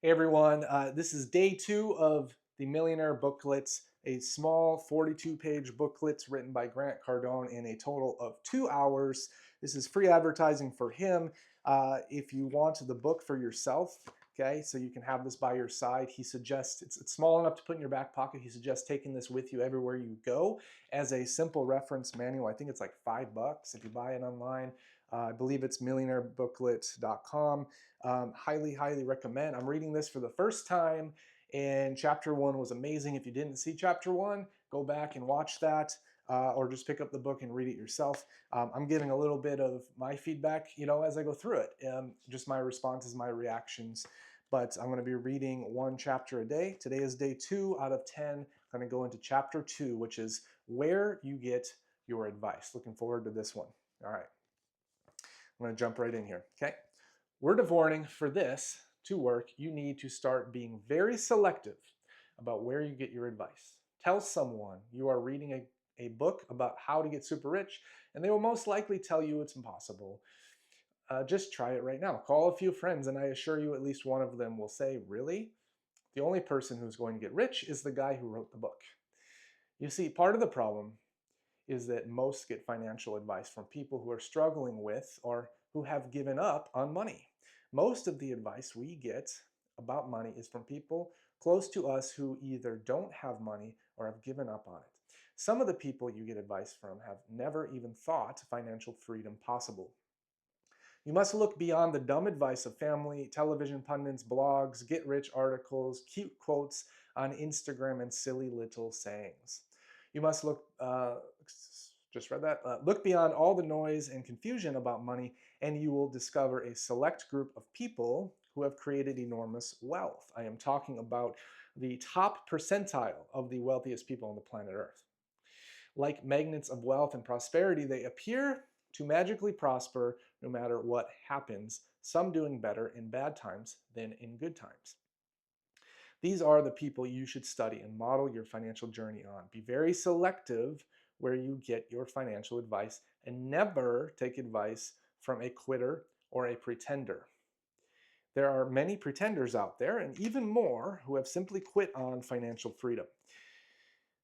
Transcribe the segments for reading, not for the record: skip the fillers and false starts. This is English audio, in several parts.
Hey everyone, this is day 2 of the Millionaire Booklet, a small 42-page booklet written by Grant Cardone in a total of 2 hours. This is free advertising for him. If you want the book for yourself, okay, so you can have this by your side, he suggests it's small enough to put in your back pocket. He suggests taking this with you everywhere you go as a simple reference manual. I think it's like $5 if you buy it online. I believe it's millionairebooklet.com. Highly, highly recommend. I'm reading this for the first time, and chapter 1 was amazing. If you didn't see chapter 1, go back and watch that. Or just pick up the book and read it yourself. I'm giving a little bit of my feedback, as I go through it. Just my responses, my reactions. But I'm going to be reading 1 chapter a day. Today is day 2 out of 10. I'm going to go into chapter 2, which is where you get your advice. Looking forward to this one. All right. I'm going to jump right in here. Okay. Word of warning for this to work, you need to start being very selective about where you get your advice. Tell someone you are reading a book about how to get super rich, and they will most likely tell you it's impossible. Just try it right now. Call a few friends, and I assure you at least one of them will say, really? The only person who's going to get rich is the guy who wrote the book. You see, part of the problem is that most get financial advice from people who are struggling with or who have given up on money. Most of the advice we get about money is from people close to us who either don't have money or have given up on it. Some of the people you get advice from have never even thought financial freedom possible. You must look beyond the dumb advice of family, television pundits, blogs, get rich articles, cute quotes on Instagram, and silly little sayings. You must just read that, look beyond all the noise and confusion about money, and you will discover a select group of people who have created enormous wealth. I am talking about the top percentile of the wealthiest people on the planet Earth. Like magnets of wealth and prosperity, they appear to magically prosper no matter what happens, some doing better in bad times than in good times. These are the people you should study and model your financial journey on. Be very selective where you get your financial advice and never take advice from a quitter or a pretender. There are many pretenders out there, and even more who have simply quit on financial freedom.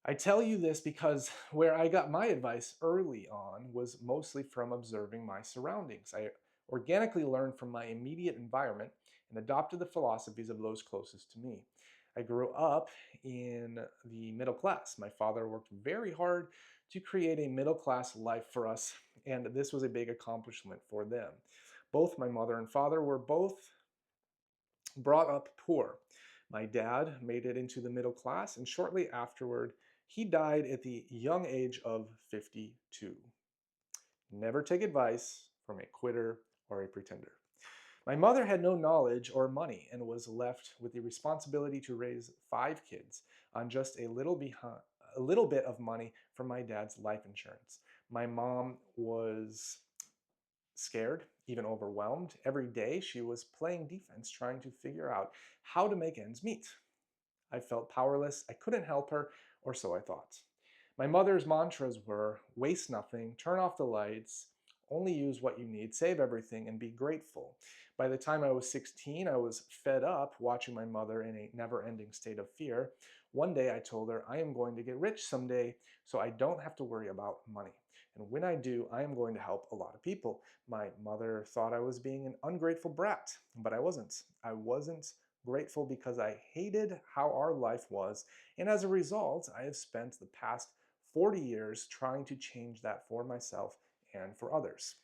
I tell you this because where I got my advice early on was mostly from observing my surroundings. I organically learned from my immediate environment and adopted the philosophies of those closest to me. I grew up in the middle class. My father worked very hard to create a middle class life for us, and this was a big accomplishment for them. Both my mother and father were both brought up poor. My dad made it into the middle class, and shortly afterward, he died at the young age of 52. Never take advice from a quitter or a pretender. My mother had no knowledge or money and was left with the responsibility to raise 5 kids on just a little bit of money from my dad's life insurance. My mom was scared, even overwhelmed. Every day she was playing defense, trying to figure out how to make ends meet. I felt powerless. I couldn't help her, or so I thought. My mother's mantras were waste nothing, turn off the lights, only use what you need, save everything, and be grateful. By the time I was 16, I was fed up watching my mother in a never ending state of fear. One day I told her, I am going to get rich someday, so I don't have to worry about money. And when I do, I am going to help a lot of people. My mother thought I was being an ungrateful brat, but I wasn't. I wasn't grateful because I hated how our life was, and as a result, I have spent the past 40 years trying to change that for myself and for others.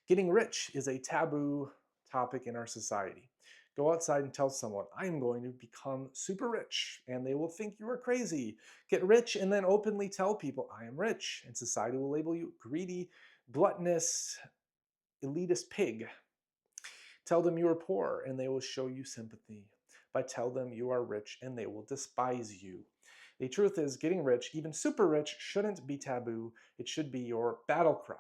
Getting rich is a taboo topic in our society. Go outside and tell someone, I am going to become super rich, and they will think you are crazy. Get rich and then openly tell people, I am rich, and society will label you greedy, gluttonous, elitist pig. Tell them you are poor, and they will show you sympathy. But tell them you are rich, and they will despise you. The truth is, getting rich, even super rich, shouldn't be taboo. It should be your battle cry.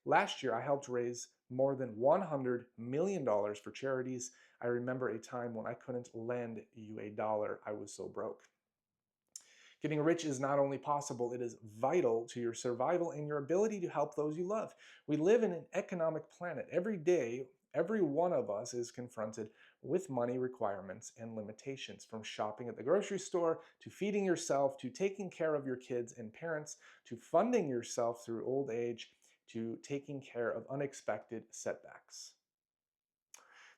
Last year, I helped raise more than $100 million for charities. I remember a time when I couldn't lend you a dollar. I was so broke. Getting rich is not only possible, it is vital to your survival and your ability to help those you love. We live in an economic planet. Every day, Every one of us is confronted with money requirements and limitations, from shopping at the grocery store, to feeding yourself, to taking care of your kids and parents, to funding yourself through old age, to taking care of unexpected setbacks.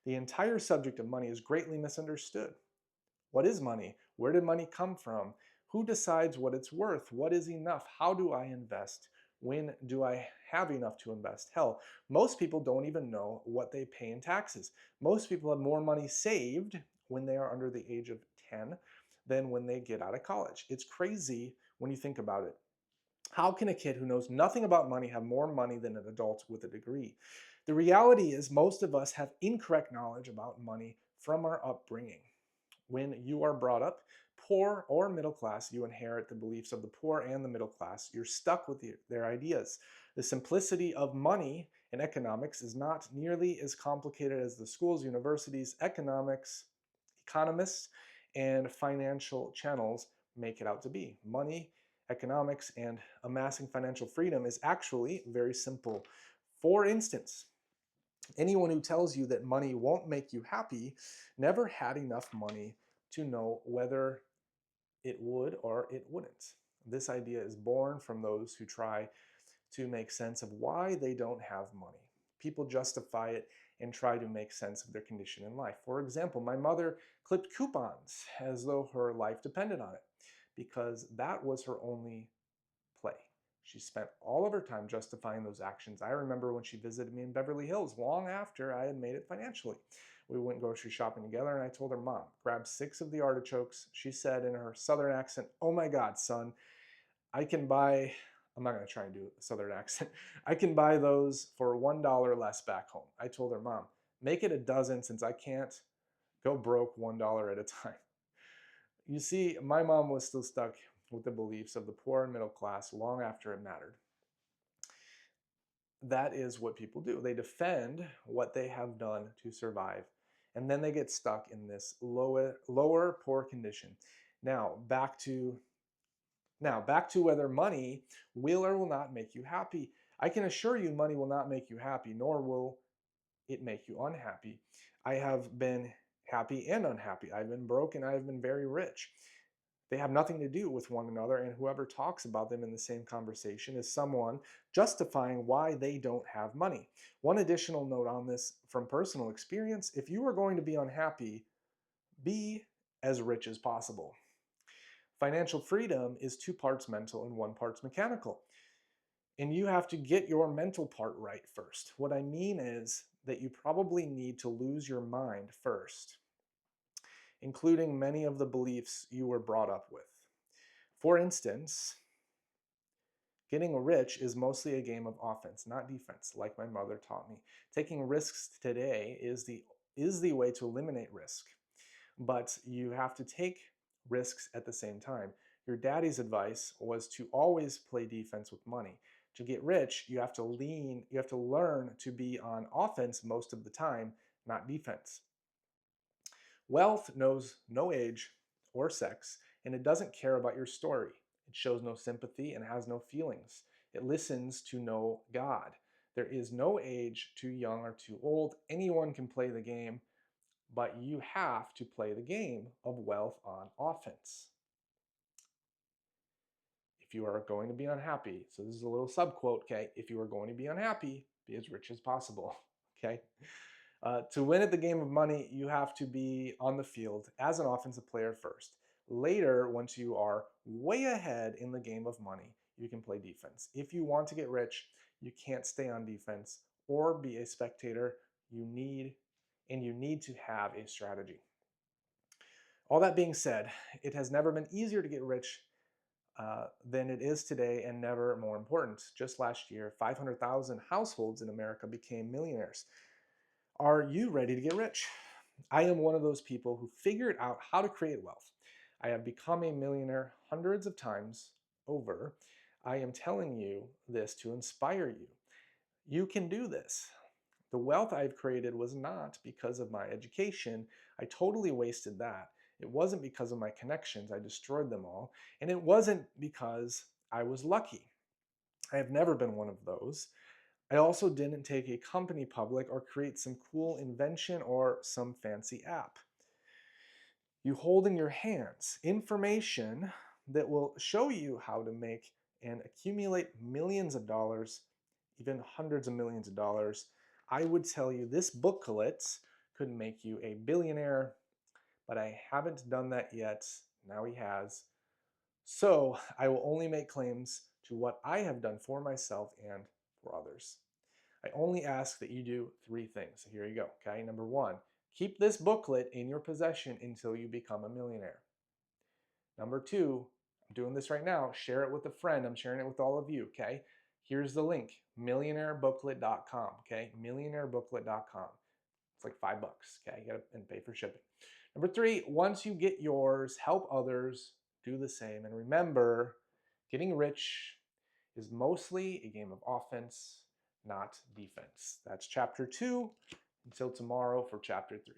The entire subject of money is greatly misunderstood. What is money? Where did money come from? Who decides what it's worth? What is enough? How do I invest? When do I have enough to invest? Hell, most people don't even know what they pay in taxes. Most people have more money saved when they are under the age of 10 than when they get out of college. It's crazy when you think about it. How can a kid who knows nothing about money have more money than an adult with a degree? The reality is, most of us have incorrect knowledge about money from our upbringing. When you are brought up poor or middle class, you inherit the beliefs of the poor and the middle class. You're stuck with their ideas. The simplicity of money in economics is not nearly as complicated as the schools, universities, economists, and financial channels make it out to be. Money, economics, and amassing financial freedom is actually very simple. For instance, anyone who tells you that money won't make you happy never had enough money to know whether it would or it wouldn't. This idea is born from those who try to make sense of why they don't have money. People justify it and try to make sense of their condition in life. For example, my mother clipped coupons as though her life depended on it because that was her only play. She spent all of her time justifying those actions. I remember when she visited me in Beverly Hills long after I had made it financially. We went grocery shopping together, and I told her, "Mom, grab 6 of the artichokes." She said in her southern accent, "Oh my God, son, I can buy," I'm not going to try and do a southern accent, "I can buy those for $1 less back home." I told her, "Mom, make it a dozen since I can't go broke $1 at a time." You see, my mom was still stuck with the beliefs of the poor and middle class long after it mattered. That is what people do. They defend what they have done to survive, and then they get stuck in this lower poor condition. Now, back to whether money will or will not make you happy. I can assure you money will not make you happy, nor will it make you unhappy. I have been happy and unhappy. I've been broke and I've been very rich. They have nothing to do with one another, and whoever talks about them in the same conversation is someone justifying why they don't have money. One additional note on this from personal experience: if you are going to be unhappy, be as rich as possible. Financial freedom is 2 parts mental and 1 part mechanical. And you have to get your mental part right first. What I mean is that you probably need to lose your mind first, including many of the beliefs you were brought up with. For instance, getting rich is mostly a game of offense, not defense, like my mother taught me. Taking risks today is the way to eliminate risk, but you have to take risks at the same time. Your daddy's advice was to always play defense with money. To get rich, you have to learn to be on offense most of the time, not defense. Wealth knows no age or sex, and it doesn't care about your story. It shows no sympathy and has no feelings. It listens to no God. There is no age too young or too old. Anyone can play the game, but you have to play the game of wealth on offense. If you are going to be unhappy, so this is a little subquote, okay? If you are going to be unhappy, be as rich as possible, okay? To win at the game of money, you have to be on the field as an offensive player first. Later, once you are way ahead in the game of money, you can play defense. If you want to get rich, you can't stay on defense or be a spectator. You need to have a strategy. All that being said, it has never been easier to get rich than it is today, and never more important. Just last year, 500,000 households in America became millionaires. Are you ready to get rich? I am one of those people who figured out how to create wealth. I have become a millionaire hundreds of times over. I am telling you this to inspire you. You can do this. The wealth I've created was not because of my education. I totally wasted that. It wasn't because of my connections. I destroyed them all. And it wasn't because I was lucky. I have never been one of those. I also didn't take a company public or create some cool invention or some fancy app. You hold in your hands information that will show you how to make and accumulate millions of dollars, even hundreds of millions of dollars. I would tell you this booklet could make you a billionaire, but I haven't done that yet. Now he has. So I will only make claims to what I have done for myself and for others. I only ask that you do three things. Here you go, okay? Number one, keep this booklet in your possession until you become a millionaire. Number two, I'm doing this right now, share it with a friend. I'm sharing it with all of you, okay? Here's the link, millionairebooklet.com, okay? Millionairebooklet.com. It's like $5, okay? You gotta pay for shipping. Number three, once you get yours, help others do the same. And remember, getting rich is mostly a game of offense, not defense. That's chapter 2. Until tomorrow for chapter 3.